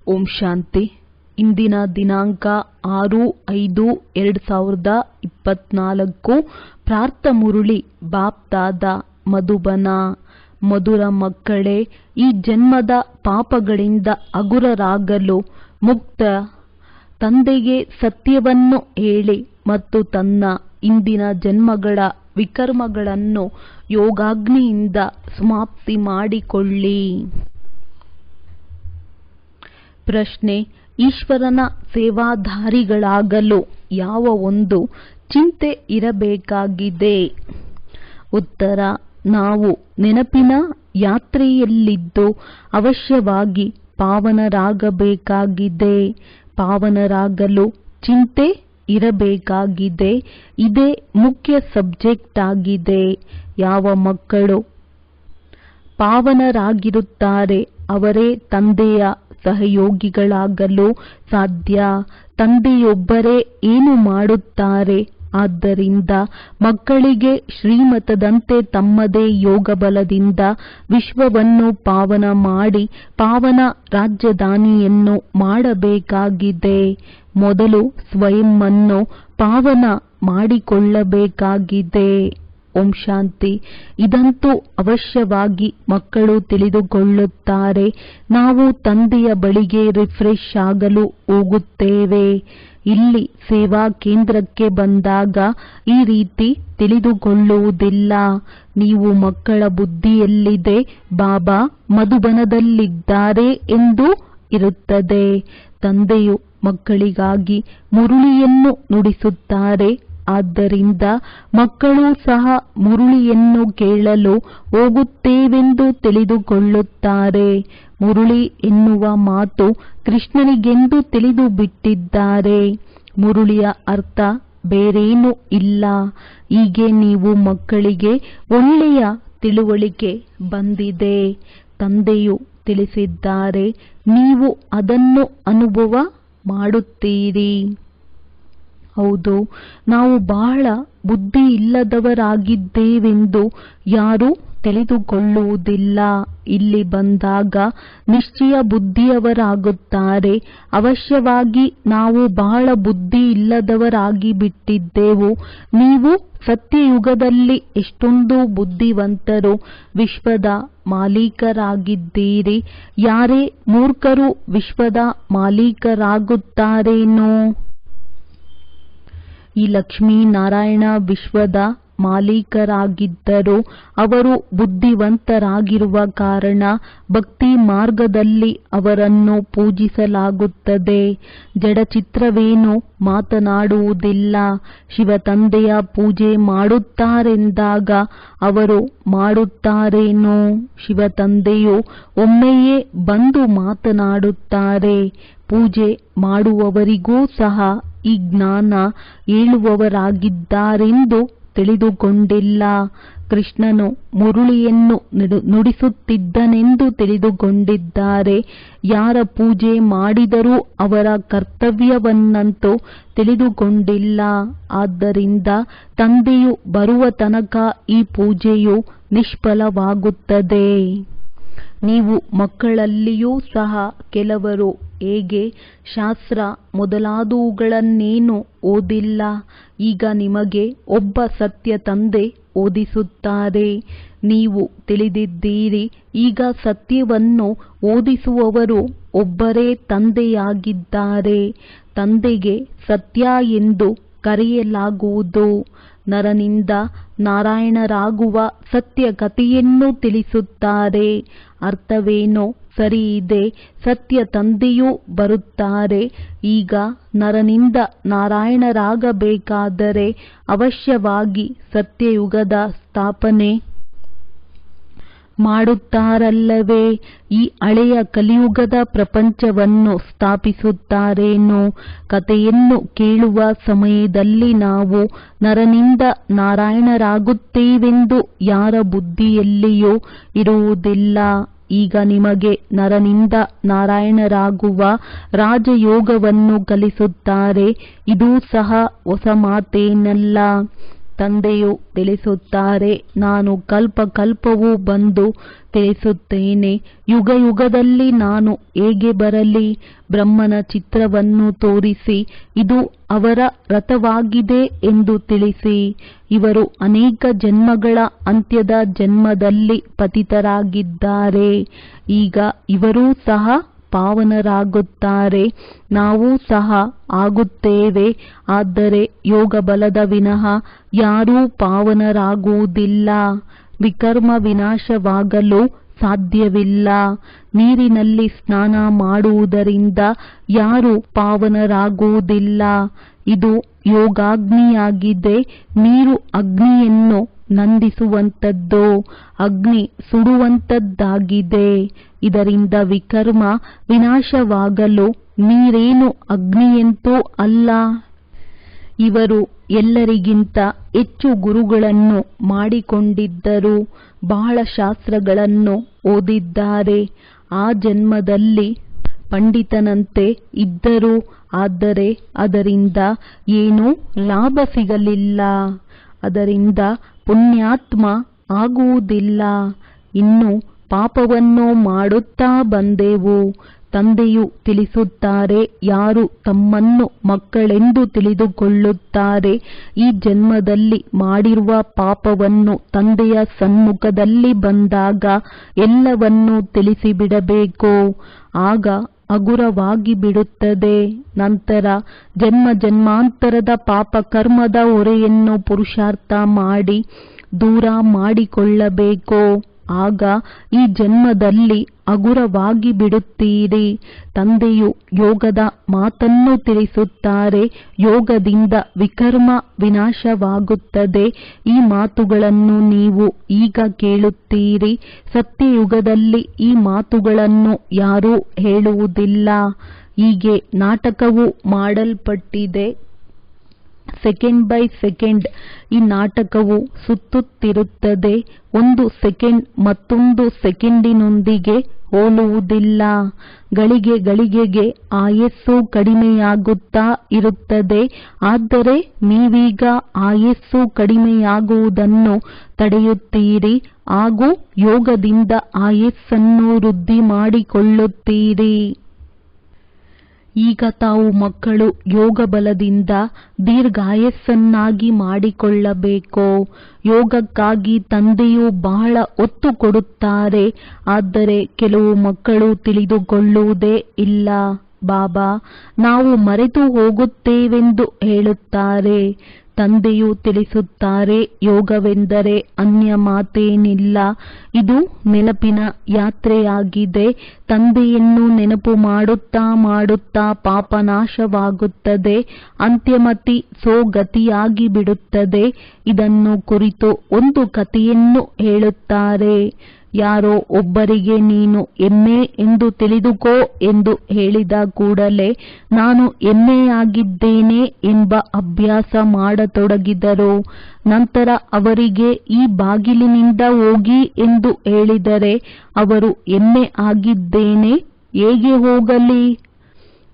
ಓಂ ಶಾಂತಿ. ಇಂದಿನ ದಿನಾಂಕ 6/5/2024. ಪ್ರಾರ್ಥ ಮುರುಳಿ ಬಾಪ್ತಾದ ಮಧುಬನ. ಮಧುರ ಮಕ್ಕಳೇ, ಈ ಜನ್ಮದ ಪಾಪಗಳಿಂದ ಹಗುರರಾಗಲು ಮುಕ್ತ ತಂದೆಗೆ ಸತ್ಯವನ್ನು ಹೇಳಿ ಮತ್ತು ತನ್ನ ಇಂದಿನ ಜನ್ಮಗಳ ವಿಕರ್ಮಗಳನ್ನು ಯೋಗಾಗ್ನಿಯಿಂದ ಸಮಾಪ್ತಿ ಮಾಡಿಕೊಳ್ಳಿ. ಪ್ರಶ್ನೆ: ಈಶ್ವರನ ಸೇವಾಧಾರಿಗಳಾಗಲು ಯಾವ ಒಂದು ಚಿಂತೆ ಇರಬೇಕಾಗಿದೆ? ಉತ್ತರ: ನಾವು ನೆನಪಿನ ಯಾತ್ರೆಯಲ್ಲಿದ್ದು ಅವಶ್ಯವಾಗಿ ಪಾವನರಾಗಬೇಕಾಗಿದೆ. ಪಾವನರಾಗಲು ಚಿಂತೆ ಇರಬೇಕಾಗಿದೆ. ಇದೇ ಮುಖ್ಯ ಸಬ್ಜೆಕ್ಟ್ ಆಗಿದೆ. ಯಾವ ಮಕ್ಕಳು ಪಾವನರಾಗಿರುತ್ತಾರೆ ಅವರೇ ತಂದೆಯ ಸಹಯೋಗಿಗಳಾಗಲು ಸಾಧ್ಯ. ತಂದೆಯೊಬ್ಬರೇ ಏನು ಮಾಡುತ್ತಾರೆ. ಆದ್ದರಿಂದ ಮಕ್ಕಳಿಗೆ ಶ್ರೀಮತದಂತೆ ತಮ್ಮದೇ ಯೋಗ ಬಲದಿಂದ ವಿಶ್ವವನ್ನು ಪಾವನ ಮಾಡಿ ಪಾವನ ರಾಜಧಾನಿಯನ್ನು ಮಾಡಬೇಕಾಗಿದೆ. ಮೊದಲು ಸ್ವಯಂವನ್ನು ಪಾವನ ಮಾಡಿಕೊಳ್ಳಬೇಕಾಗಿದೆ. ಓಂ ಶಾಂತಿ. ಇದಂತೂ ಅವಶ್ಯವಾಗಿ ಮಕ್ಕಳು ತಿಳಿದುಕೊಳ್ಳುತ್ತಾರೆ. ನಾವು ತಂದೆಯ ಬಳಿಗೆ ರಿಫ್ರೆಶ್ ಆಗಲು ಹೋಗುತ್ತೇವೆ. ಇಲ್ಲಿ ಸೇವಾ ಕೇಂದ್ರಕ್ಕೆ ಬಂದಾಗ ಈ ರೀತಿ ತಿಳಿದುಕೊಳ್ಳುವುದಿಲ್ಲ. ನೀವು ಮಕ್ಕಳ ಬುದ್ಧಿಯಲ್ಲಿದೆ ಬಾಬಾ ಮಧುಬನದಲ್ಲಿದ್ದಾರೆ ಎಂದು ಇರುತ್ತದೆ. ತಂದೆಯು ಮಕ್ಕಳಿಗಾಗಿ ಮುರುಳಿಯನ್ನು ನುಡಿಸುತ್ತಾರೆ. ಆದ್ದರಿಂದ ಮಕ್ಕಳು ಸಹ ಮುರುಳಿಯನ್ನು ಕೇಳಲು ಹೋಗುತ್ತೇವೆಂದು ತಿಳಿದುಕೊಳ್ಳುತ್ತಾರೆ. ಮುರುಳಿ ಎನ್ನುವ ಮಾತು ಕೃಷ್ಣನಿಗೆಂದು ತಿಳಿದು ಬಿಟ್ಟಿದ್ದಾರೆ. ಮುರುಳಿಯ ಅರ್ಥ ಬೇರೇನೂ ಇಲ್ಲ. ಹೀಗೆ ನೀವು ಮಕ್ಕಳಿಗೆ ಒಳ್ಳೆಯ ತಿಳುವಳಿಕೆ ಬಂದಿದೆ. ತಂದೆಯು ತಿಳಿಸಿದ್ದಾರೆ, ನೀವು ಅದನ್ನು ಅನುಭವ ಮಾಡುತ್ತೀರಿ. ಹೌದು, ನಾವು ಬಹಳ ಬುದ್ಧಿ ಇಲ್ಲದವರಾಗಿದ್ದೇವೆಂದು ಯಾರೂ ತಿಳಿದುಕೊಳ್ಳುವುದಿಲ್ಲ. ಇಲ್ಲಿ ಬಂದಾಗ ನಿಶ್ಚಯ ಬುದ್ಧಿಯವರಾಗುತ್ತಾರೆ. ಅವಶ್ಯವಾಗಿ ನಾವು ಬಹಳ ಬುದ್ಧಿ ಇಲ್ಲದವರಾಗಿ ಬಿಟ್ಟಿದ್ದೆವು. ನೀವು ಸತ್ಯಯುಗದಲ್ಲಿ ಎಷ್ಟೊಂದು ಬುದ್ಧಿವಂತರು, ವಿಶ್ವದ ಮಾಲೀಕರಾಗಿದ್ದೀರಿ. ಯಾರೇ ಮೂರ್ಖರು ವಿಶ್ವದ ಮಾಲೀಕರಾಗುತ್ತಾರೇನೋ? ಈ ಲಕ್ಷ್ಮೀನಾರಾಯಣ ವಿಶ್ವದ ಮಾಲೀಕರಾಗಿದ್ದರು. ಅವರು ಬುದ್ಧಿವಂತರಾಗಿರುವ ಕಾರಣ ಭಕ್ತಿ ಮಾರ್ಗದಲ್ಲಿ ಅವರನ್ನು ಪೂಜಿಸಲಾಗುತ್ತದೆ. ಜಡಚಿತ್ರವೇನು ಮಾತನಾಡುವುದಿಲ್ಲ. ಶಿವತಂದೆಯ ಪೂಜೆ ಮಾಡುತ್ತಾರೆಂದಾಗ ಅವರು ಮಾಡುತ್ತಾರೇನೋ? ಶಿವತಂದೆಯು ಒಮ್ಮೆಯೇ ಬಂದು ಮಾತನಾಡುತ್ತಾರೆ. ಪೂಜೆ ಮಾಡುವವರಿಗೂ ಸಹ ಈ ಜ್ಞಾನ ಹೇಳುವವರಾಗಿದ್ದಾರೆಂದು ತಿಳಿದುಕೊಂಡಿಲ್ಲ. ಕೃಷ್ಣನು ಮುರುಳಿಯನ್ನು ನುಡಿಸುತ್ತಿದ್ದನೆಂದು ತಿಳಿದುಕೊಂಡಿದ್ದಾರೆ. ಯಾರ ಪೂಜೆ ಮಾಡಿದರೂ ಅವರ ಕರ್ತವ್ಯವನ್ನಂತೂ ತಿಳಿದುಕೊಂಡಿಲ್ಲ. ಆದ್ದರಿಂದ ತಂದೆಯು ಬರುವ ತನಕ ಈ ಪೂಜೆಯು ನಿಷ್ಫಲವಾಗುತ್ತದೆ. ನೀವು ಮಕ್ಕಳಲ್ಲಿಯೂ ಸಹ ಕೆಲವರು ಹೇಗೆ ಶಾಸ್ತ್ರ ಮೊದಲಾದವುಗಳನ್ನೇನು ಓದಿಲ್ಲ. ಈಗ ನಿಮಗೆ ಒಬ್ಬ ಸತ್ಯ ತಂದೆ ಓದಿಸುತ್ತಾರೆ. ನೀವು ತಿಳಿದಿದ್ದೀರಿ. ಈಗ ಸತ್ಯವನ್ನು ಓದಿಸುವವರು ಒಬ್ಬರೇ ತಂದೆಯಾಗಿದ್ದಾರೆ. ತಂದೆಗೆ ಸತ್ಯ ಎಂದು ಕರೆಯಲಾಗುವುದು. ನರನಿಂದ ನಾರಾಯಣರಾಗುವ ಸತ್ಯ ಕಥೆಯನ್ನು ತಿಳಿಸುತ್ತಾರೆ. ಅರ್ಥವೇನೋ ಸರಿ ಇದೆ. ಸತ್ಯ ತಂದೆಯೂ ಬರುತ್ತಾರೆ. ಈಗ ನರನಿಂದ ನಾರಾಯಣರಾಗಬೇಕಾದರೆ ಅವಶ್ಯವಾಗಿ ಸತ್ಯಯುಗದ ಸ್ಥಾಪನೆ ಮಾಡುತ್ತಾರಲ್ಲವೇ? ಈ ಹಳೆಯ ಕಲಿಯುಗದ ಪ್ರಪಂಚವನ್ನು ಸ್ಥಾಪಿಸುತ್ತಾರೇನೋ? ಕಥೆಯನ್ನು ಕೇಳುವ ಸಮಯದಲ್ಲಿ ನಾವು ನರನಿಂದ ನಾರಾಯಣರಾಗುತ್ತೇವೆಂದು ಯಾರ ಬುದ್ಧಿಯಲ್ಲಿಯೂ ಇರುವುದಿಲ್ಲ. ಈಗ ನಿಮಗೆ ನರನಿಂದ ನಾರಾಯಣರಾಗುವ ರಾಜಯೋಗವನ್ನು ಕಲಿಸುತ್ತಾರೆ. ಇದೂ ಸಹ ಹೊಸ ಮಾತೇನಲ್ಲ. ತಂದೆಯು ತಿಳಿಸುತ್ತಾರೆ, ನಾನು ಕಲ್ಪ ಕಲ್ಪವೂ ಬಂದು ತಿಳಿಸುತ್ತೇನೆ. ಯುಗ ಯುಗದಲ್ಲಿ ನಾನು ಹೇಗೆ ಬರಲಿ? ಬ್ರಹ್ಮನ ಚಿತ್ರವನ್ನು ತೋರಿಸಿ ಇದು ಅವರ ರಥವಾಗಿದೆ ಎಂದು ತಿಳಿಸಿ. ಇವರು ಅನೇಕ ಜನ್ಮಗಳ ಅಂತ್ಯದ ಜನ್ಮದಲ್ಲಿ ಪತಿತರಾಗಿದ್ದಾರೆ. ಈಗ ಇವರೂ ಸಹ ಪಾವನರಾಗುತ್ತಾರೆ. ನಾವು ಸಹ ಆಗುತ್ತೇವೆ. ಆದರೆ ಯೋಗ ಬಲದ ವಿನಃ ಯಾರೂ ಪಾವನರಾಗುವುದಿಲ್ಲ. ವಿಕರ್ಮ ವಿನಾಶವಾಗಲು ಸಾಧ್ಯವಿಲ್ಲ. ನೀರಿನಲ್ಲಿ ಸ್ನಾನ ಮಾಡುವುದರಿಂದ ಯಾರೂ ಪಾವನರಾಗುವುದಿಲ್ಲ. ಇದು ಯೋಗಾಗ್ನಿಯಾಗಿದೆ. ನೀರು ಅಗ್ನಿಯನ್ನು ನಂದಿಸುವಂಥದ್ದು, ಅಗ್ನಿ ಸುಡುವಂಥದ್ದಾಗಿದೆ. ಇದರಿಂದ ವಿಕರ್ಮ ವಿನಾಶವಾಗಲು ನೀರೇನು ಅಗ್ನಿಯಂತೂ ಅಲ್ಲ. ಇವರು ಎಲ್ಲರಿಗಿಂತ ಹೆಚ್ಚು ಗುರುಗಳನ್ನು ಮಾಡಿಕೊಂಡಿದ್ದರು. ಬಹಳ ಶಾಸ್ತ್ರಗಳನ್ನು ಓದಿದ್ದಾರೆ. ಆ ಜನ್ಮದಲ್ಲಿ ಪಂಡಿತನಂತೆ ಇದ್ದರು. ಆದರೆ ಅದರಿಂದ ಏನೂ ಲಾಭ ಸಿಗಲಿಲ್ಲ. ಅದರಿಂದ ಪುಣ್ಯಾತ್ಮ ಆಗುವುದಿಲ್ಲ. ಇನ್ನು ಪಾಪವನ್ನು ಮಾಡುತ್ತಾ ಬಂದೆವು. ತಂದೆಯು ತಿಳಿಸುತ್ತಾರೆ, ಯಾರು ತಮ್ಮನ್ನು ಮಕ್ಕಳೆಂದು ತಿಳಿದುಕೊಳ್ಳುತ್ತಾರೆ ಈ ಜನ್ಮದಲ್ಲಿ ಮಾಡಿರುವ ಪಾಪವನ್ನು ತಂದೆಯ ಸನ್ಮುಖದಲ್ಲಿ ಬಂದಾಗ ಎಲ್ಲವನ್ನೂ ತಿಳಿಸಿಬಿಡಬೇಕು. ಆಗ ಹಗುರವಾಗಿ ಬಿಡುತ್ತದೆ. ನಂತರ ಜನ್ಮ ಜನ್ಮಾಂತರದ ಪಾಪ ಕರ್ಮದ ಹೊರೆಯನ್ನು ಪುರುಷಾರ್ಥ ಮಾಡಿ ದೂರ ಮಾಡಿಕೊಳ್ಳಬೇಕು. ಆಗ ಈ ಜನ್ಮದಲ್ಲಿ ಹಗುರವಾಗಿ ಬಿಡುತ್ತೀರಿ. ತಂದೆಯು ಯೋಗದ ಮಾತನ್ನು ತಿಳಿಸುತ್ತಾರೆ. ಯೋಗದಿಂದ ವಿಕರ್ಮ ವಿನಾಶವಾಗುತ್ತದೆ. ಈ ಮಾತುಗಳನ್ನು ನೀವು ಈಗ ಕೇಳುತ್ತೀರಿ. ಸತ್ಯಯುಗದಲ್ಲಿ ಈ ಮಾತುಗಳನ್ನು ಯಾರೂ ಹೇಳುವುದಿಲ್ಲ. ಹೀಗೆ ನಾಟಕವು ಮಾಡಲ್ಪಟ್ಟಿದೆ. ಸೆಕೆಂಡ್ ಬೈ ಸೆಕೆಂಡ್ ಈ ನಾಟಕವು ಸುತ್ತುತ್ತಿರುತ್ತದೆ. ಒಂದು ಸೆಕೆಂಡ್ ಮತ್ತೊಂದು ಸೆಕೆಂಡಿನೊಂದಿಗೆ ಹೋಲುವುದಿಲ್ಲ. ಗಳಿಗೆ ಗಳಿಗೆಗೆ ಆಯಸ್ಸು ಕಡಿಮೆಯಾಗುತ್ತಾ ಇರುತ್ತದೆ. ಆದರೆ ನೀವೀಗ ಆಯಸ್ಸು ಕಡಿಮೆಯಾಗುವುದನ್ನು ತಡೆಯುತ್ತೀರಿ ಹಾಗೂ ಯೋಗದಿಂದ ಆಯಸ್ಸನ್ನು ವೃದ್ಧಿ ಮಾಡಿಕೊಳ್ಳುತ್ತೀರಿ. ಈಗ ತಾವು ಮಕ್ಕಳು ಯೋಗ ಬಲದಿಂದ ದೀರ್ಘಾಯಸ್ಸನ್ನಾಗಿ ಮಾಡಿಕೊಳ್ಳಬೇಕು. ಯೋಗಕ್ಕಾಗಿ ತಂದೆಯು ಬಹಳ ಒತ್ತು ಕೊಡುತ್ತಾರೆ. ಆದರೆ ಕೆಲವು ಮಕ್ಕಳು ತಿಳಿದುಕೊಳ್ಳುವುದೇ ಇಲ್ಲ. ಬಾಬಾ, ನಾವು ಮರೆತು ಹೋಗುತ್ತೇವೆಂದು ಹೇಳುತ್ತಾರೆ. ತಂದೆಯು ತಿಳಿಸುತ್ತಾರೆ, ಯೋಗವೆಂದರೆ ಅನ್ಯ ಮಾತೇನಿಲ್ಲ. ಇದು ನೆನಪಿನ ಯಾತ್ರೆಯಾಗಿದೆ. ತಂದೆಯನ್ನು ನೆನಪು ಮಾಡುತ್ತಾ ಮಾಡುತ್ತಾ ಪಾಪನಾಶವಾಗುತ್ತದೆ. ಅಂತ್ಯಮತಿ ಸೋಗತಿಯಾಗಿ ಬಿಡುತ್ತದೆ. ಇದನ್ನು ಕುರಿತು ಒಂದು ಕಥೆಯನ್ನು ಹೇಳುತ್ತಾರೆ. ಯಾರೋ ಒಬ್ಬರಿಗೆ ನೀನು ಎಮ್ಮೆ ಎಂದು ತಿಳಿದುಕೋ ಎಂದು ಹೇಳಿದ ಕೂಡಲೇ ನಾನು ಎಮ್ಮೆಯಾಗಿದ್ದೇನೆ ಎಂಬ ಅಭ್ಯಾಸ ಮಾಡತೊಡಗಿದರು. ನಂತರ ಅವರಿಗೆ ಈ ಬಾಗಿಲಿನಿಂದ ಹೋಗಿ ಎಂದು ಹೇಳಿದರೆ ಅವರು ಎಮ್ಮೆ ಆಗಿದ್ದೇನೆ, ಹೇಗೆ ಹೋಗಲಿ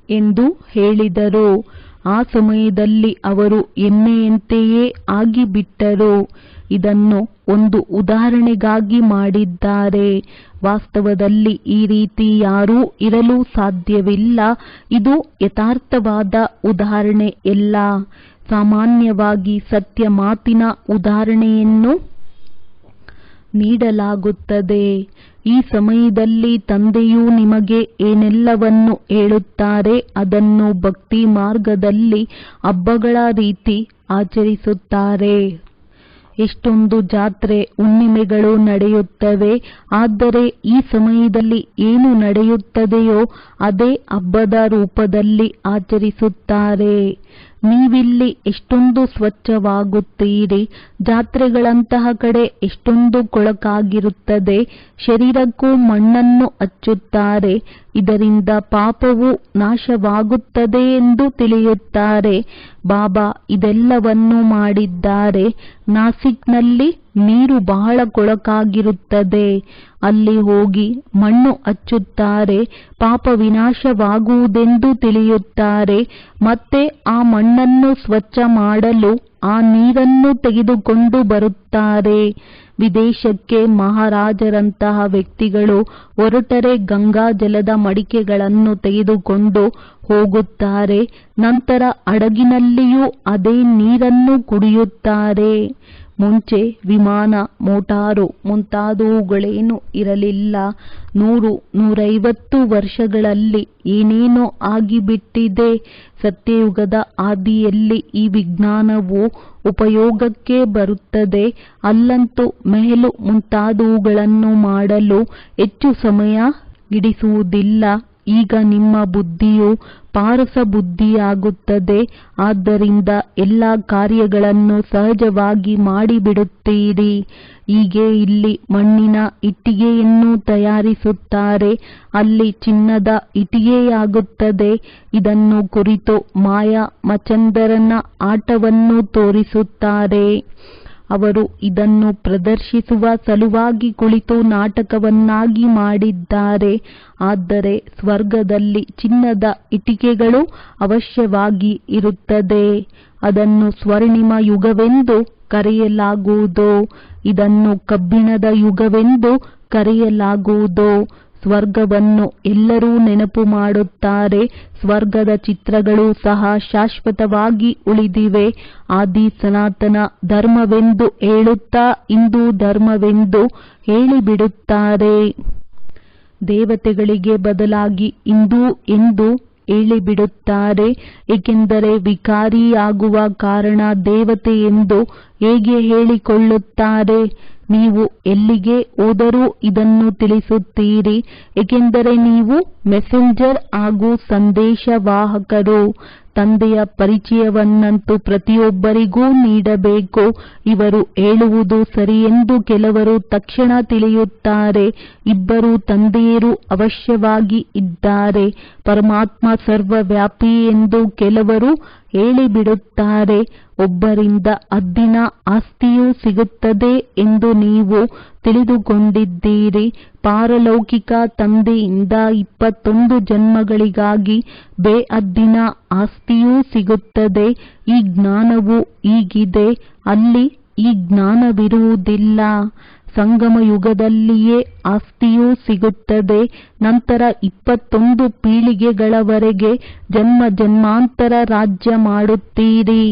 ಎಂದು ಹೇಳಿದರು. ಆ ಸಮಯದಲ್ಲಿ ಅವರು ಎಮ್ಮೆಯಂತೆಯೇ ಆಗಿಬಿಟ್ಟರು. ಇದನ್ನು ಒಂದು ಉದಾಹರಣೆಗಾಗಿ ಮಾಡಿದ್ದಾರೆ. ವಾಸ್ತವದಲ್ಲಿ ಈ ರೀತಿ ಯಾರೂ ಇರಲು ಸಾಧ್ಯವಿಲ್ಲ. ಇದು ಯಥಾರ್ಥವಾದ ಉದಾಹರಣೆಯಲ್ಲ. ಸಾಮಾನ್ಯವಾಗಿ ಸತ್ಯ ಮಾತಿನ ಉದಾಹರಣೆಯನ್ನು ನೀಡಲಾಗುತ್ತದೆ. ಈ ಸಮಯದಲ್ಲಿ ತಂದೆಯು ನಿಮಗೆ ಏನೆಲ್ಲವನ್ನು ಹೇಳುತ್ತಾರೆ ಅದನ್ನು ಭಕ್ತಿ ಮಾರ್ಗದಲ್ಲಿ ಹಬ್ಬಗಳ ರೀತಿ ಆಚರಿಸುತ್ತಾರೆ. ಎಷ್ಟೊಂದು ಜಾತ್ರೆ ಹುಣ್ಣಿಮೆಗಳು ನಡೆಯುತ್ತವೆ. ಆದರೆ ಈ ಸಮಯದಲ್ಲಿ ಏನು ನಡೆಯುತ್ತದೆಯೋ ಅದೇ ಹಬ್ಬದ ರೂಪದಲ್ಲಿ ಆಚರಿಸುತ್ತಾರೆ. ನೀವಿಲ್ಲಿ ಎಷ್ಟೊಂದು ಸ್ವಚ್ಛವಾಗುತ್ತೀರಿ. ಜಾತ್ರೆಗಳಂತಹ ಕಡೆ ಎಷ್ಟೊಂದು ಕೊಳಕಾಗಿರುತ್ತದೆ. ಶರೀರಕ್ಕೂ ಮಣ್ಣನ್ನು ಹಚ್ಚುತ್ತಾರೆ. ಇದರಿಂದ ಪಾಪವು ನಾಶವಾಗುತ್ತದೆ ಎಂದು ತಿಳಿಯುತ್ತಾರೆ. ಬಾಬಾ ಇದೆಲ್ಲವನ್ನೂ ಮಾಡಿದ್ದಾರೆ. ನಾಸಿಕ್ನಲ್ಲಿ ನೀರು ಬಹಳ ಕೊಳಕಾಗಿರುತ್ತದೆ. ಅಲ್ಲಿ ಹೋಗಿ ಮಣ್ಣು ಹಚ್ಚುತ್ತಾರೆ. ಪಾಪ ವಿನಾಶವಾಗುವುದೆಂದು ತಿಳಿಯುತ್ತಾರೆ. ಮತ್ತೆ ಆ ಮಣ್ಣನ್ನು ಸ್ವಚ್ಛ ಮಾಡಲು ಆ ನೀರನ್ನು ತೆಗೆದುಕೊಂಡು ಬರುತ್ತಾರೆ. ವಿದೇಶಕ್ಕೆ ಮಹಾರಾಜರಂತಹ ವ್ಯಕ್ತಿಗಳು ಹೊರಟರೆ ಗಂಗಾ ಜಲದ ಮಡಿಕೆಗಳನ್ನು ತೆಗೆದುಕೊಂಡು ಹೋಗುತ್ತಾರೆ. ನಂತರ ಹಡಗಿನಲ್ಲಿಯೂ ಅದೇ ನೀರನ್ನು ಕುಡಿಯುತ್ತಾರೆ. ಮುಂಚೆ ವಿಮಾನ, ಮೋಟಾರು ಮುಂತಾದವುಗಳೇನೂ ಇರಲಿಲ್ಲ. 100-150 ವರ್ಷಗಳಲ್ಲಿ ಏನೇನೋ ಆಗಿಬಿಟ್ಟಿದೆ. ಸತ್ಯಯುಗದ ಆದಿಯಲ್ಲಿ ಈ ವಿಜ್ಞಾನವು ಉಪಯೋಗಕ್ಕೆ ಬರುತ್ತದೆ. ಅಲ್ಲಂತೂ ಮೆಹಲು ಮುಂತಾದವುಗಳನ್ನು ಮಾಡಲು ಹೆಚ್ಚು ಸಮಯ ಹಿಡಿಸುವುದಿಲ್ಲ. ಈಗ ನಿಮ್ಮ ಬುದ್ಧಿಯು ಪಾರಸ ಬುದ್ಧಿಯಾಗುತ್ತದೆ. ಆದ್ದರಿಂದ ಎಲ್ಲ ಕಾರ್ಯಗಳನ್ನು ಸಹಜವಾಗಿ ಮಾಡಿಬಿಡುತ್ತೀರಿ. ಹೀಗೆ ಇಲ್ಲಿ ಮಣ್ಣಿನ ಇಟ್ಟಿಗೆಯನ್ನು ತಯಾರಿಸುತ್ತಾರೆ, ಅಲ್ಲಿ ಚಿನ್ನದ ಇಟ್ಟಿಗೆಯಾಗುತ್ತದೆ. ಇದನ್ನು ಕುರಿತು ಮಾಯಾ ಮಚಂದರನ ಆಟವನ್ನು ತೋರಿಸುತ್ತಾರೆ. ಅವರು ಇದನ್ನು ಪ್ರದರ್ಶಿಸುವ ಸಲುವಾಗಿ ಕುಳಿತು ನಾಟಕವನ್ನಾಗಿ ಮಾಡಿದ್ದಾರೆ. ಆದರೆ ಸ್ವರ್ಗದಲ್ಲಿ ಚಿನ್ನದ ಇಟ್ಟಿಗೆಗಳು ಅವಶ್ಯವಾಗಿ ಇರುತ್ತದೆ. ಅದನ್ನು ಸ್ವರ್ಣಿಮ ಯುಗವೆಂದು ಕರೆಯಲಾಗುವುದು. ಇದನ್ನು ಕಬ್ಬಿಣದ ಯುಗವೆಂದು ಕರೆಯಲಾಗುವುದು. ಸ್ವರ್ಗವನ್ನು ಎಲ್ಲರೂ ನೆನಪು ಮಾಡುತ್ತಾರೆ. ಸ್ವರ್ಗದ ಚಿತ್ರಗಳು ಸಹ ಶಾಶ್ವತವಾಗಿ ಉಳಿದಿವೆ. ಆದಿ ಸನಾತನ ಧರ್ಮವೆಂದು ಹೇಳುತ್ತಾ ಹಿಂದೂ ಧರ್ಮವೆಂದು ಹೇಳಿಬಿಡುತ್ತಾರೆ. ದೇವತೆಗಳಿಗೆ ಬದಲಾಗಿ ಹಿಂದೂ ಎಂದು ಹೇಳಿಬಿಡುತ್ತಾರೆ. ಏಕೆಂದರೆ ವಿಕಾರಿಯಾಗುವ ಕಾರಣ ದೇವತೆ ಎಂದು ಹೇಗೆ ಹೇಳಿಕೊಳ್ಳುತ್ತಾರೆ? ನೀವು ಎಲ್ಲಿಗೆ ಹೋದರೂ ಇದನ್ನು ತಿಳಿಸುತ್ತೀರಿ, ಏಕೆಂದರೆ ನೀವು ಮೆಸೆಂಜರ್ ಹಾಗೂ ಸಂದೇಶವಾಹಕರು. ತಂದೆಯ ಪರಿಚಯವನ್ನಂತೂ ಪ್ರತಿಯೊಬ್ಬರಿಗೂ ನೀಡಬೇಕು. ಇವರು ಹೇಳುವುದು ಸರಿಯೆಂದು ಕೆಲವರು ತಕ್ಷಣ ತಿಳಿಯುತ್ತಾರೆ. ಇಬ್ಬರು ತಂದೆಯರು ಅವಶ್ಯವಾಗಿ ಇದ್ದಾರೆ. ಪರಮಾತ್ಮ ಸರ್ವವ್ಯಾಪಿ ಎಂದು ಕೆಲವರು ಹೇಳಿಬಿಡುತ್ತಾರೆ. ಒಬ್ಬರಿಂದ ಹದ್ದಿನ ಆಸ್ತಿಯೂ ಸಿಗುತ್ತದೆ ಎಂದು ನೀವು ತಿಳಿದುಕೊಂಡಿದ್ದೀರಿ. ಪಾರಲೌಕಿಕ ತಂದೆಯಿಂದ 21 ಜನ್ಮಗಳಿಗಾಗಿ ಬೇಹದ್ದಿನ ಆಸ್ತಿಯೂ ಸಿಗುತ್ತದೆ. ಈ ಜ್ಞಾನವು ಹೀಗಿದೆ. ಅಲ್ಲಿ ಈ ಜ್ಞಾನವಿರುವುದಿಲ್ಲ. ಸಂಗಮ ಯುಗದಲ್ಲಿಯೇ ಆಸ್ತಿಯೂ ಸಿಗುತ್ತದೆ. ನಂತರ 21 ಪೀಳಿಗೆಗಳವರೆಗೆ ಜನ್ಮ ಜನ್ಮಾಂತರ ರಾಜ್ಯ ಮಾಡುತ್ತೀರಿ.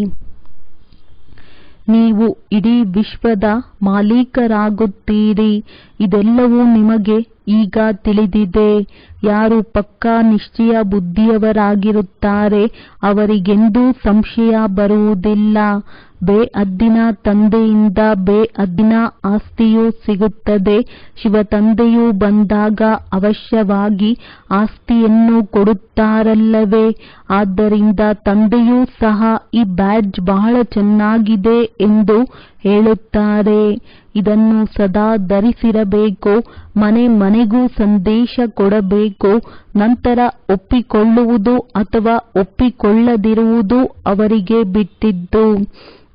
ನೀವು ಇಡೀ ವಿಶ್ವದ ಮಾಲೀಕರಾಗುತ್ತೀರಿ. ಇದೆಲ್ಲವೂ ನಿಮಗೆ ಈಗ ತಿಳಿದಿದೆ. ಯಾರು ಪಕ್ಕಾ ನಿಶ್ಚಯ ಬುದ್ಧಿಯವರಾಗಿರುತ್ತಾರೆ ಅವರಿಗೆಂದೂ ಸಂಶಯ ಬರುವುದಿಲ್ಲ. ಬೇಹದ್ದಿನ ತಂದೆಯಿಂದ ಬೇಹದ್ದಿನ ಆಸ್ತಿಯೂ ಸಿಗುತ್ತದೆ. ಶಿವತಂದೆಯು ಬಂದಾಗ ಅವಶ್ಯವಾಗಿ ಆಸ್ತಿಯನ್ನು ಕೊಡುತ್ತಾರಲ್ಲವೇ? ಆದ್ದರಿಂದ ತಂದೆಯೂ ಸಹ ಈ ಬ್ಯಾಡ್ಜ್ ಬಹಳ ಚೆನ್ನಾಗಿದೆ ಎಂದು ಹೇಳುತ್ತಾರೆ. ಇದನ್ನು ಸದಾ ಧರಿಸಿರಬೇಕು. ಮನೆ ಮನೆಗೂ ಸಂದೇಶ ಕೊಡಬೇಕು. ನಂತರ ಒಪ್ಪಿಕೊಳ್ಳುವುದು ಅಥವಾ ಒಪ್ಪಿಕೊಳ್ಳದಿರುವುದು ಅವರಿಗೆ ಬಿಟ್ಟಿದ್ದು.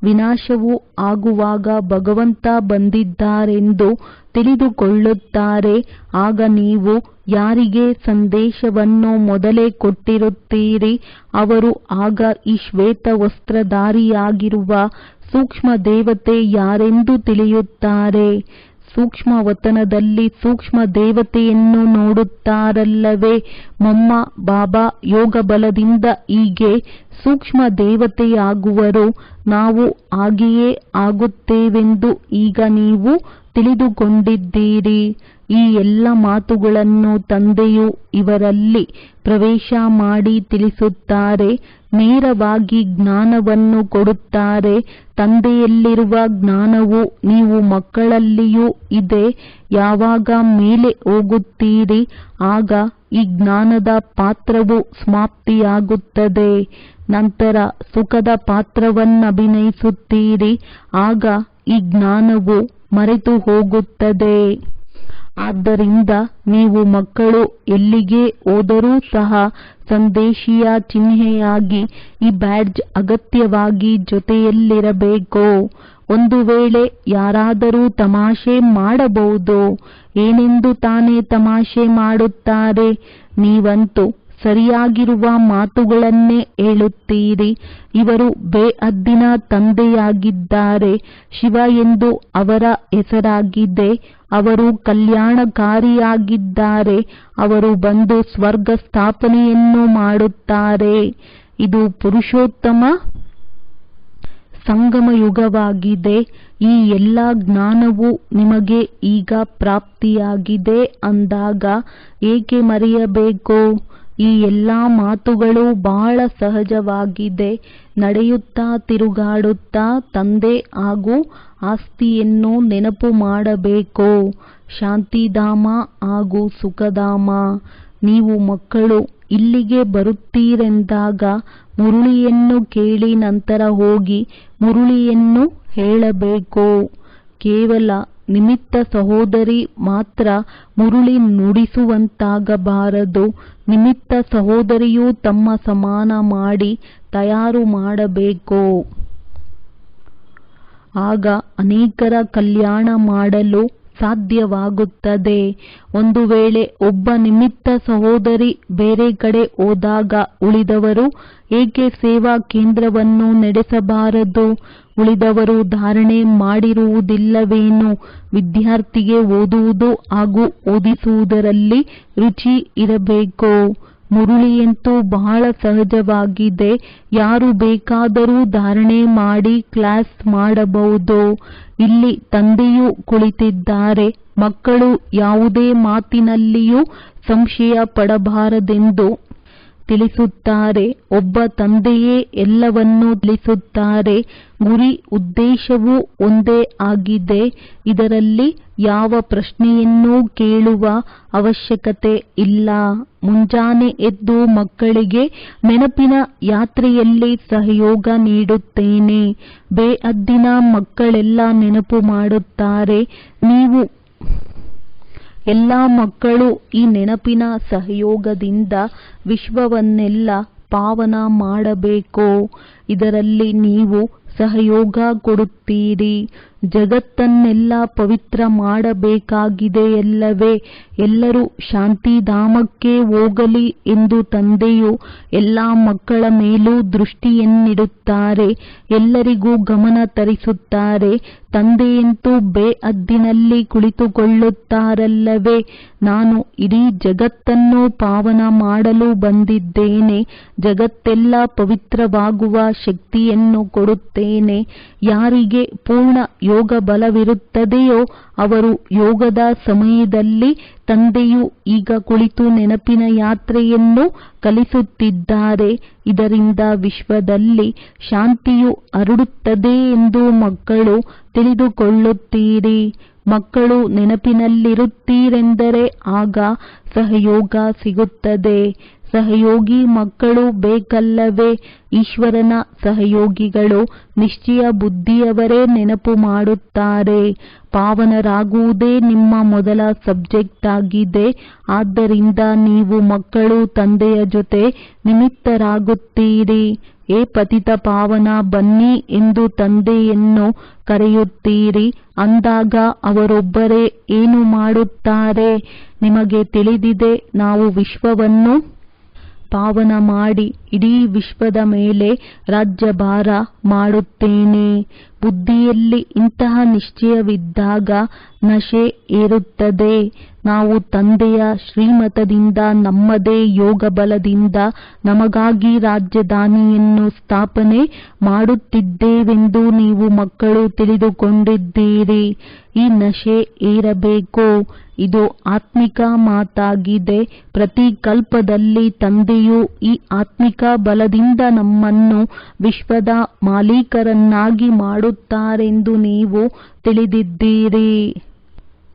ವಿನಾಶವು ಆಗುವಾಗ ಭಗವಂತ ಬಂದಿದ್ದಾರೆಂದು ತಿಳಿದುಕೊಳ್ಳುತ್ತಾರೆ. ಆಗ ನೀವು ಯಾರಿಗೆ ಸಂದೇಶವನ್ನು ಮೊದಲೇ ಕೊಟ್ಟಿರುತ್ತೀರಿ ಅವರು ಆಗ ಈ ಶ್ವೇತ ವಸ್ತ್ರಧಾರಿಯಾಗಿರುವ ಸೂಕ್ಷ್ಮ ದೇವತೆ ಯಾರೆಂದು ತಿಳಿಯುತ್ತಾರೆ. ಸೂಕ್ಷ್ಮ ವತನದಲ್ಲಿ ಸೂಕ್ಷ್ಮ ದೇವತೆಯನ್ನು ನೋಡುತ್ತಾರಲ್ಲವೇ? ಮಮ್ಮ ಬಾಬಾ ಯೋಗ ಬಲದಿಂದ ಹೀಗೆ ಸೂಕ್ಷ್ಮ ದೇವತೆಯಾಗುವರು. ನಾವು ಹಾಗೆಯೇ ಆಗುತ್ತೇವೆಂದು ಈಗ ನೀವು ತಿಳಿದುಕೊಂಡಿದ್ದೀರಿ. ಈ ಎಲ್ಲ ಮಾತುಗಳನ್ನು ತಂದೆಯು ಇವರಲ್ಲಿ ಪ್ರವೇಶ ಮಾಡಿ ತಿಳಿಸುತ್ತಾರೆ. ನೇರವಾಗಿ ಜ್ಞಾನವನ್ನು ಕೊಡುತ್ತಾರೆ. ತಂದೆಯಲ್ಲಿರುವ ಜ್ಞಾನವು ನೀವು ಮಕ್ಕಳಲ್ಲಿಯೂ ಇದೆ. ಯಾವಾಗ ಮೇಲೆ ಹೋಗುತ್ತೀರಿ ಆಗ ಈ ಜ್ಞಾನದ ಪಾತ್ರವು ಸಮಾಪ್ತಿಯಾಗುತ್ತದೆ. ನಂತರ ಸುಖದ ಪಾತ್ರವನ್ನಭಿನಯಿಸುತ್ತೀರಿ. ಆಗ ಈ ಜ್ಞಾನವು ಮರೆತು ಹೋಗುತ್ತದೆ. ಆದ್ದರಿಂದ ನೀವು ಮಕ್ಕಳು ಎಲ್ಲಿಗೆ ಹೋದರೂ ಸಹ ಸಂದೇಶೀಯ ಚಿಹ್ನೆಯಾಗಿ ಈ ಬ್ಯಾಡ್ಜ್ ಅಗತ್ಯವಾಗಿ ಜೊತೆಯಲ್ಲಿರಬೇಕು. ಒಂದು ವೇಳೆ ಯಾರಾದರೂ ತಮಾಷೆ ಮಾಡಬಹುದು, ಏನೆಂದು ತಾನೇ ತಮಾಷೆ ಮಾಡುತ್ತಾರೆ. ನೀವಂತೂ ಸರಿಯಾಗಿರುವ ಮಾತುಗಳನ್ನೇ ಹೇಳುತ್ತೀರಿ. ಇವರು ಬೇಅದ್ದಿನ ತಂದೆಯಾಗಿದ್ದಾರೆ. ಶಿವ ಎಂದು ಅವರ ಹೆಸರಾಗಿದೆ. ಅವರು ಕಲ್ಯಾಣಕಾರಿಯಾಗಿದ್ದಾರೆ. ಅವರು ಬಂದು ಸ್ವರ್ಗ ಸ್ಥಾಪನೆಯನ್ನು ಮಾಡುತ್ತಾರೆ. ಇದು ಪುರುಷೋತ್ತಮ ಸಂಗಮ ಯುಗವಾಗಿದೆ. ಈ ಎಲ್ಲ ಜ್ಞಾನವು ನಿಮಗೆ ಈಗ ಪ್ರಾಪ್ತಿಯಾಗಿದೆ ಅಂದಾಗ ಏಕೆ ಮರೆಯಬೇಕು? ಈ ಎಲ್ಲ ಮಾತುಗಳು ಬಹಳ ಸಹಜವಾಗಿದೆ. ನಡೆಯುತ್ತಾ ತಿರುಗಾಡುತ್ತಾ ತಂದೆ ಹಾಗೂ ಆಸ್ತಿಯನ್ನು ನೆನಪು ಮಾಡಬೇಕು. ಶಾಂತಿಧಾಮ ಹಾಗೂ ಸುಖಧಾಮ. ನೀವು ಮಕ್ಕಳು ಇಲ್ಲಿಗೆ ಬರುತ್ತೀರೆಂದಾಗ ಮುರುಳಿಯನ್ನು ಕೇಳಿ ನಂತರ ಹೋಗಿ ಮುರುಳಿಯನ್ನು ಹೇಳಬೇಕು. ಕೇವಲ ನಿಮಿತ್ತ ಸಹೋದರಿ ಮಾತ್ರ ಮುರುಳಿ ನುಡಿಸುವಂತಾಗಬಾರದು. ನಿಮಿತ್ತ ಸಹೋದರಿಯು ತಮ್ಮ ಸಮಾನ ಮಾಡಿ ತಯಾರು ಮಾಡಬೇಕು. ಆಗ ಅನೇಕರ ಕಲ್ಯಾಣ ಮಾಡಲು ಸಾಧ್ಯವಾಗುತ್ತದೆ. ಒಂದು ವೇಳೆ ಒಬ್ಬ ನಿಮಿತ್ತ ಸಹೋದರಿ ಬೇರೆ ಕಡೆ ಹೋದಾಗ ಉಳಿದವರು ಏಕೆ ಸೇವಾ ಕೇಂದ್ರವನ್ನು ನಡೆಸಬಾರದು? ಉಳಿದವರು ಧಾರಣೆ ಮಾಡಿರುವುದಿಲ್ಲವೇನು? ವಿದ್ಯಾರ್ಥಿಗೆ ಓದುವುದು ಹಾಗೂ ಓದಿಸುವುದರಲ್ಲಿ ರುಚಿ ಇರಬೇಕು. ಮುರುಳಿಯಂತೂ ಬಹಳ ಸಹಜವಾಗಿದೆ. ಯಾರು ಬೇಕಾದರೂ ಧಾರಣೆ ಮಾಡಿ ಕ್ಲಾಸ್ ಮಾಡಬಹುದು. ಇಲ್ಲಿ ತಂದೆಯೂ ಕುಳಿತಿದ್ದಾರೆ. ಮಕ್ಕಳು ಯಾವುದೇ ಮಾತಿನಲ್ಲಿಯೂ ಸಂಶಯ ಪಡಬಾರದೆಂದು ತಿಳಿಸುತ್ತಾರೆ. ಒಬ್ಬ ತಂದೆಯೇ ಎಲ್ಲವನ್ನೂ ತಿಳಿಸುತ್ತಾರೆ. ಗುರಿ ಉದ್ದೇಶವೂ ಒಂದೇ ಆಗಿದೆ. ಇದರಲ್ಲಿ ಯಾವ ಪ್ರಶ್ನೆಯನ್ನೂ ಕೇಳುವ ಅವಶ್ಯಕತೆ ಇಲ್ಲ. ಮುಂಜಾನೆ ಎದ್ದು ಮಕ್ಕಳಿಗೆ ನೆನಪಿನ ಯಾತ್ರೆಯಲ್ಲಿ ಸಹಯೋಗ ನೀಡುತ್ತೇನೆ. ಬೇಅದ್ದಿನ ಮಕ್ಕಳೆಲ್ಲ ನೆನಪು ಮಾಡುತ್ತಾರೆ. ನೀವು ಎಲ್ಲ ಮಕ್ಕಳು ಈ ನೆನಪಿನ ಸಹಯೋಗದಿಂದ ವಿಶ್ವವನ್ನೆಲ್ಲ ಪಾವನ ಮಾಡಬೇಕು. ಇದರಲ್ಲಿ ನೀವು ಸಹಯೋಗ ಕೊಡುತ್ತೀರಿ. ಜಗತ್ತನ್ನೆಲ್ಲ ಪವಿತ್ರ ಮಾಡಬೇಕಾಗಿದೆಯಲ್ಲವೇ? ಎಲ್ಲರೂ ಶಾಂತಿಧಾಮಕ್ಕೆ ಹೋಗಲಿ ಎಂದು ತಂದೆಯು ಎಲ್ಲ ಮಕ್ಕಳ ಮೇಲೂ ದೃಷ್ಟಿಯನ್ನಿಡುತ್ತಾರೆ. ಎಲ್ಲರಿಗೂ ಗಮನ ತರಿಸುತ್ತಾರೆ. ತಂದೆಯಂತೂ ಬೇಅದ್ದಿನಲ್ಲಿ ಕುಳಿತುಕೊಳ್ಳುತ್ತಾರಲ್ಲವೇ? ನಾನು ಇಡೀ ಜಗತ್ತನ್ನು ಪಾವನ ಮಾಡಲು ಬಂದಿದ್ದೇನೆ. ಜಗತ್ತೆಲ್ಲ ಪವಿತ್ರವಾಗುವ ಶಕ್ತಿಯನ್ನು ಕೊಡುತ್ತೇನೆ. ಯಾರಿಗೆ ಪೂರ್ಣ ಯೋಗ ಬಲವಿರುತ್ತದೆಯೋ ಅವರು ಯೋಗದ ಸಮಯದಲ್ಲಿ ತಂದೆಯು ಈಗ ಕುಳಿತು ನೆನಪಿನ ಯಾತ್ರೆಯನ್ನು ಕಲಿಸುತ್ತಿದ್ದಾರೆ. ಇದರಿಂದ ವಿಶ್ವದಲ್ಲಿ ಶಾಂತಿಯು ಹರಡುತ್ತದೆ ಎಂದು ಮಕ್ಕಳು ತಿಳಿದುಕೊಳ್ಳುತ್ತೀರಿ. ಮಕ್ಕಳು ನೆನಪಿನಲ್ಲಿರುತ್ತೀರೆಂದರೆ ಆಗ ಸಹಯೋಗ ಸಿಗುತ್ತದೆ. ಸಹಯೋಗಿ ಮಕ್ಕಳು ಬೇಕಲ್ಲವೇ? ಈಶ್ವರನ ಸಹಯೋಗಿಗಳು ನಿಶ್ಚಯ ಬುದ್ಧಿಯವರೇ ನೆನಪು ಮಾಡುತ್ತಾರೆ. ಪಾವನರಾಗುವುದೇ ನಿಮ್ಮ ಮೊದಲ ಸಬ್ಜೆಕ್ಟ್ ಆಗಿದೆ. ಆದ್ದರಿಂದ ನೀವು ಮಕ್ಕಳು ತಂದೆಯ ಜೊತೆ ನಿಮಿತ್ತರಾಗುತ್ತೀರಿ. ಏ ಪತಿತ ಪಾವನ ಬನ್ನಿ ಎಂದು ತಂದೆಯನ್ನು ಕರೆಯುತ್ತೀರಿ. ಅಂದಾಗ ಅವರೊಬ್ಬರೇ ಏನು ಮಾಡುತ್ತಾರೆ? ನಿಮಗೆ ತಿಳಿದಿದೆ, ನಾವು ವಿಶ್ವವನ್ನು ಪಾವನ ಮಾಡಿ ಇಡೀ ವಿಶ್ವದ ಮೇಲೆ ರಾಜ್ಯಭಾರ ಮಾಡುತ್ತೇನೆ. ಬುದ್ಧಿಯಲ್ಲಿ ಇಂತಹ ನಿಶ್ಚಯವಿದ್ದಾಗ ನಶೆ ಏರುತ್ತದೆ. ನಾವು ತಂದೆಯ ಶ್ರೀಮತದಿಂದ ನಮ್ಮದೇ ಯೋಗ ಬಲದಿಂದ ನಮಗಾಗಿ ರಾಜಧಾನಿಯನ್ನು ಸ್ಥಾಪನೆ ಮಾಡುತ್ತಿದ್ದೇವೆಂದು ನೀವು ಮಕ್ಕಳು ತಿಳಿದುಕೊಂಡಿದ್ದೀರಿ. ಈ ನಶೆ ಏರಬೇಕು. ಇದು ಆತ್ಮಿಕ ಮಾತಾಗಿದೆ. ಪ್ರತಿ ಕಲ್ಪದಲ್ಲಿ ತಂದೆಯು ಈ ಆತ್ಮಿಕ ಬಲದಿಂದ ನಮ್ಮನ್ನು ವಿಶ್ವದ ಮಾಲೀಕರನ್ನಾಗಿ ಮಾಡುತ್ತಾರೆಂದು ನೀವು ತಿಳಿದಿದ್ದೀರಿ.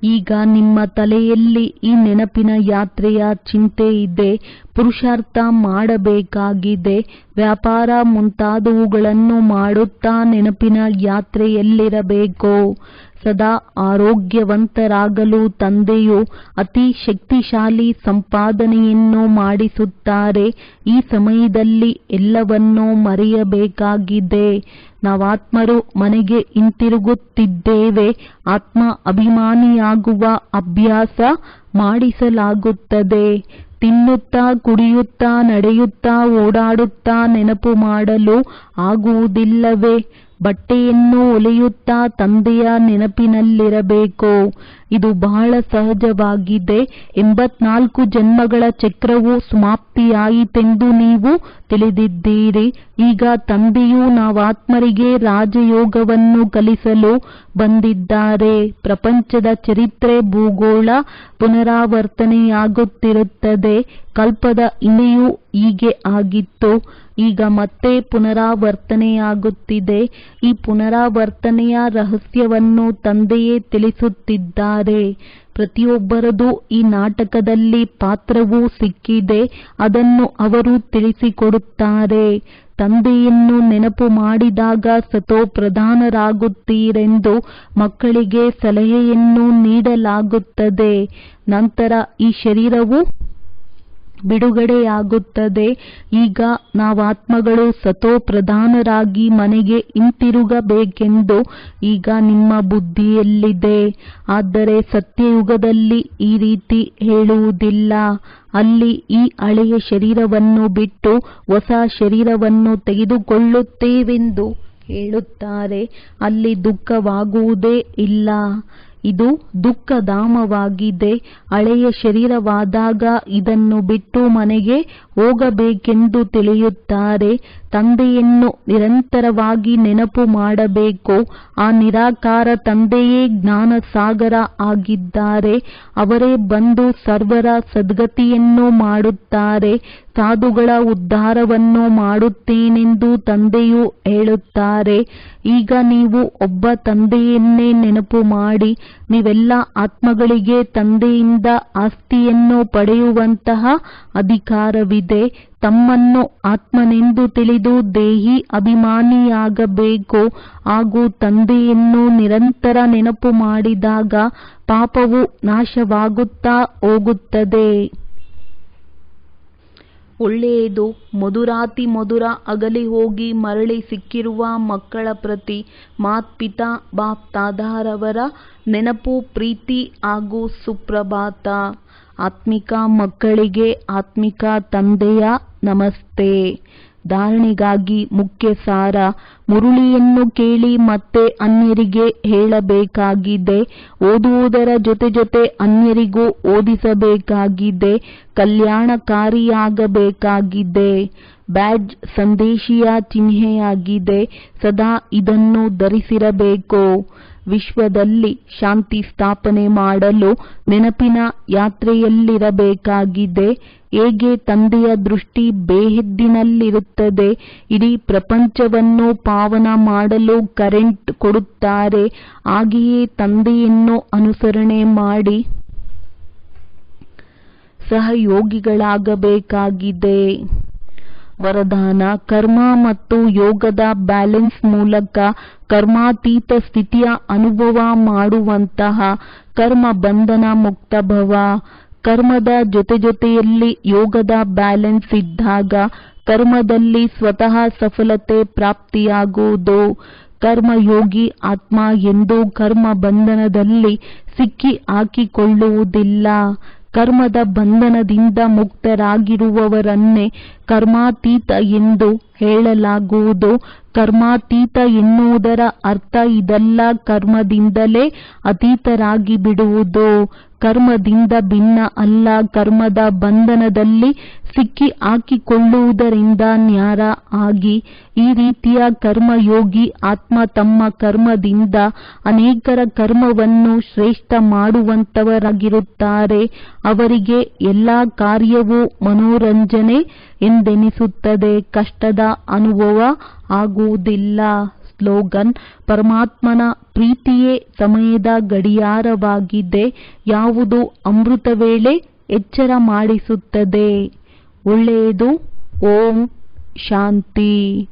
ಈಗ ನಿಮ್ಮ ತಲೆಯಲ್ಲಿ ಈ ನೆನಪಿನ ಯಾತ್ರೆಯ ಚಿಂತೆ ಇದೆ. ಪುರುಷಾರ್ಥ ಮಾಡಬೇಕಾಗಿದೆ. ವ್ಯಾಪಾರ ಮುಂತಾದವುಗಳನ್ನು ಮಾಡುತ್ತಾ ನೆನಪಿನ ಯಾತ್ರೆಯಲ್ಲಿರಬೇಕು. ಸದಾ ಆರೋಗ್ಯವಂತರಾಗಲು ತಂದೆಯು ಅತಿ ಶಕ್ತಿಶಾಲಿ ಸಂಪಾದನೆಯನ್ನು ಮಾಡಿಸುತ್ತಾರೆ. ಈ ಸಮಯದಲ್ಲಿ ಎಲ್ಲವನ್ನೂ ಮರೆಯಬೇಕಾಗಿದೆ. ನಾವಾತ್ಮರು ಮನೆಗೆ ಹಿಂತಿರುಗುತ್ತಿದ್ದೇವೆ. ಆತ್ಮ ಅಭಿಮಾನಿಯಾಗುವ ಅಭ್ಯಾಸ ಮಾಡಿಸಲಾಗುತ್ತದೆ. ತಿನ್ನುತ್ತಾ, ಕುಡಿಯುತ್ತಾ, ನಡೆಯುತ್ತಾ, ಓಡಾಡುತ್ತಾ ನೆನಪು ಮಾಡಲು ಆಗುವುದಿಲ್ಲವೇ? ಬಟ್ಟೆಯನ್ನು ಹೊಲೆಯುತ್ತಾ ತಂದೆಯ ನೆನಪಿನಲ್ಲಿರಬೇಕು. ಇದು ಬಹಳ ಸಹಜವಾಗಿದೆ. 84 ಜನ್ಮಗಳ ಚಕ್ರವು ಸಮಾಪ್ತಿಯಾಯಿತೆಂದು ನೀವು ತಿಳಿದಿದ್ದೀರಿ. ಈಗ ತಂದೆಯು ನಾವಾತ್ಮರಿಗೆ ರಾಜಯೋಗವನ್ನು ಕಲಿಸಲು ಬಂದಿದ್ದಾರೆ. ಪ್ರಪಂಚದ ಚರಿತ್ರೆ ಭೂಗೋಳ ಪುನರಾವರ್ತನೆಯಾಗುತ್ತಿರುತ್ತದೆ. ಕಲ್ಪದ ಹಿಂದೆಯೂ ಹೀಗೆ ಆಗಿತ್ತು. ಈಗ ಮತ್ತೆ ಪುನರಾವರ್ತನೆಯಾಗುತ್ತಿದೆ. ಈ ಪುನರಾವರ್ತನೆಯ ರಹಸ್ಯವನ್ನು ತಂದೆಯೇ ತಿಳಿಸುತ್ತಿದ್ದಾರೆ. ಪ್ರತಿಯೊಬ್ಬರದು ಈ ನಾಟಕದಲ್ಲಿ ಪಾತ್ರವೂ ಸಿಕ್ಕಿದೆ. ಅದನ್ನು ಅವರು ತಿಳಿಸಿಕೊಡುತ್ತಾರೆ. ತಂದೆಯನ್ನು ನೆನಪು ಮಾಡಿದಾಗ ಸತೋ ಪ್ರಧಾನರಾಗುತ್ತೀರೆಂದು ಮಕ್ಕಳಿಗೆ ಸಲಹೆಯನ್ನು ನೀಡಲಾಗುತ್ತದೆ. ನಂತರ ಈ ಶರೀರವು ಬಿಡುಗಡೆಯಾಗುತ್ತದೆ. ಈಗ ನಾವಾತ್ಮಗಳು ಸತೋ ಪ್ರಧಾನರಾಗಿ ಮನೆಗೆ ಹಿಂತಿರುಗಬೇಕೆಂದು ಈಗ ನಿಮ್ಮ ಬುದ್ಧಿಯಲ್ಲಿದೆ. ಆದರೆ ಸತ್ಯಯುಗದಲ್ಲಿ ಈ ರೀತಿ ಹೇಳುವುದಿಲ್ಲ. ಅಲ್ಲಿ ಈ ಹಳೆಯ ಶರೀರವನ್ನು ಬಿಟ್ಟು ಹೊಸ ಶರೀರವನ್ನು ತೆಗೆದುಕೊಳ್ಳುತ್ತೇವೆಂದು ಹೇಳುತ್ತಾರೆ. ಅಲ್ಲಿ ದುಃಖವಾಗುವುದೇ ಇಲ್ಲ. ಇದು ದುಃಖಧಾಮವಾಗಿದೆ. ಹಳೆಯ ಶರೀರವಾದಾಗ ಇದನ್ನು ಬಿಟ್ಟು ಮನೆಗೆ ಹೋಗಬೇಕೆಂದು ತಿಳಿಯುತ್ತಾರೆ. ತಂದೆಯನ್ನು ನಿರಂತರವಾಗಿ ನೆನಪು ಮಾಡಬೇಕು. ಆ ನಿರಾಕಾರ ತಂದೆಯೇ ಜ್ಞಾನ ಸಾಗರ ಆಗಿದ್ದಾರೆ. ಅವರೇ ಬಂದು ಸರ್ವರ ಸದ್ಗತಿಯನ್ನು ಮಾಡುತ್ತಾರೆ. ಸಾಧುಗಳ ಉದ್ಧಾರವನ್ನು ಮಾಡುತ್ತೇನೆಂದು ತಂದೆಯು ಹೇಳುತ್ತಾರೆ. ಈಗ ನೀವು ಒಬ್ಬ ತಂದೆಯನ್ನೇ ನೆನಪು ಮಾಡಿ. ನೀವೆಲ್ಲ ಆತ್ಮಗಳಿಗೆ ತಂದೆಯಿಂದ ಆಸ್ತಿಯನ್ನು ಪಡೆಯುವಂತಹ ಅಧಿಕಾರವಿದೆ. ತಮ್ಮನ್ನು ಆತ್ಮನೆಂದು ತಿಳಿದು ದೇಹಿ ಅಭಿಮಾನಿಯಾಗಬೇಕು. ಹಾಗೂ ತಂದೆಯನ್ನು ನಿರಂತರ ನೆನಪು ಮಾಡಿದಾಗ ಪಾಪವು ನಾಶವಾಗುತ್ತಾ ಹೋಗುತ್ತದೆ. ಒಳ್ಳೆಯದು. ಮಧುರಾತಿ ಮಧುರ ಅಗಲಿ ಹೋಗಿ ಮರಳಿ ಸಿಕ್ಕಿರುವ ಮಕ್ಕಳ ಪ್ರತಿ ಮಾತ್ಪಿತಾ ಬಾಪ್ ತಾದಾರವರ ನೆನಪು, ಪ್ರೀತಿ ಹಾಗೂ ಸುಪ್ರಭಾತ. ಆತ್ಮಿಕ ಮಕ್ಕಳಿಗೆ ಆತ್ಮಿಕ ತಂದೆಯ ನಮಸ್ತೆ. ಧಾರಣೆಗಾಗಿ ಮುಖ್ಯ ಸಾರ. ಮುರುಳಿಯನ್ನು ಕೇಳಿ ಮತ್ತೆ ಅನ್ಯರಿಗೆ ಹೇಳಬೇಕಾಗಿದೆ. ಓದುವುದರ ಜೊತೆ ಜೊತೆ ಅನ್ಯರಿಗೂ ಓದಿಸಬೇಕಾಗಿದೆ. ಕಲ್ಯಾಣಕಾರಿಯಾಗಬೇಕಾಗಿದೆ. ಬ್ಯಾಡ್ಜ್ ಸಂದೇಶಿಯ ಚಿಹ್ನೆಯಾಗಿದೆ. ಸದಾ ಇದನ್ನು ಧರಿಸಿರಬೇಕು. ವಿಶ್ವದಲ್ಲಿ ಶಾಂತಿ ಸ್ಥಾಪನೆ ಮಾಡಲು ನೆನಪಿನ ಯಾತ್ರೆಯಲ್ಲಿರಬೇಕಾಗಿದೆ. ಹೇಗೆ ತಂದೆಯ ದೃಷ್ಟಿ ಬೇಹದ್ದಿನಲ್ಲಿರುತ್ತದೆ. ಇಡೀ ಪ್ರಪಂಚವನ್ನು ಪಾವನ ಮಾಡಲು ಕರೆಂಟ್ ಕೊಡುತ್ತಾರೆ. ಹಾಗೆಯೇ ತಂದೆಯನ್ನು ಅನುಸರಣೆ ಮಾಡಿ ಸಹಯೋಗಿಗಳಾಗಬೇಕಾಗಿದೆ. ವರದಾನ. ಕರ್ಮ ಮತ್ತು ಯೋಗದ ಬ್ಯಾಲೆನ್ಸ್ ಮೂಲಕ ಕರ್ಮಾತೀತ ಸ್ಥಿತಿಯ ಅನುಭವ ಮಾಡುವಂತಹ ಕರ್ಮ ಬಂಧನ ಮುಕ್ತ ಭವ. ಕರ್ಮದ ಜೊತೆ ಜೊತೆಯಲ್ಲಿ ಯೋಗದ ಬ್ಯಾಲೆನ್ಸ್ ಇದ್ದಾಗ ಕರ್ಮದಲ್ಲಿ ಸ್ವತಃ ಸಫಲತೆ ಪ್ರಾಪ್ತಿಯಾಗುವುದು. ಕರ್ಮಯೋಗಿ ಆತ್ಮ ಎಂದು ಕರ್ಮ ಬಂಧನದಲ್ಲಿ ಸಿಕ್ಕಿ ಹಾಕಿಕೊಳ್ಳುವುದಿಲ್ಲ. ಕರ್ಮದ ಬಂಧನದಿಂದ ಮುಕ್ತರಾಗಿರುವವರನ್ನೇ ಕರ್ಮಾತೀತ ಎಂದು ಹೇಳಲಾಗುವುದು. ಕರ್ಮಾತೀತ ಎನ್ನುವುದರ ಅರ್ಥ ಇದಲ್ಲ ಕರ್ಮದಿಂದಲೇ ಅತೀತರಾಗಿ ಬಿಡುವುದು. ಕರ್ಮದಿಂದ ಭಿನ್ನ ಅಲ್ಲ. ಕರ್ಮದ ಬಂಧನದಲ್ಲಿ ಸಿಕ್ಕಿ ಹಾಕಿಕೊಳ್ಳುವುದರಿಂದ ನ್ಯಾರ ಆಗಿ ಈ ರೀತಿಯ ಕರ್ಮಯೋಗಿ ಆತ್ಮ ತಮ್ಮ ಕರ್ಮದಿಂದ ಅನೇಕರ ಕರ್ಮವನ್ನು ಶ್ರೇಷ್ಠ ಮಾಡುವಂತವರಾಗಿರುತ್ತಾರೆ. ಅವರಿಗೆ ಎಲ್ಲಾ ಕಾರ್ಯವೂ ಮನೋರಂಜನೆ ಎಂದೆನಿಸುತ್ತದೆ. ಕಷ್ಟದ ಅನುಭವ ಆಗುವುದಿಲ್ಲ. ಸ್ಲೋಗನ್. ಪರಮಾತ್ಮನ ಪ್ರೀತಿಯೇ ಸಮಯದ ಗಡಿಯಾರವಾಗಿದೆ. ಯಾವುದು ಅಮೃತ ವೇಳೆ ಎಚ್ಚರ ಮಾಡಿಸುತ್ತದೆ. ಒಳ್ಳೆಯದು. ಓಂ ಶಾಂತಿ.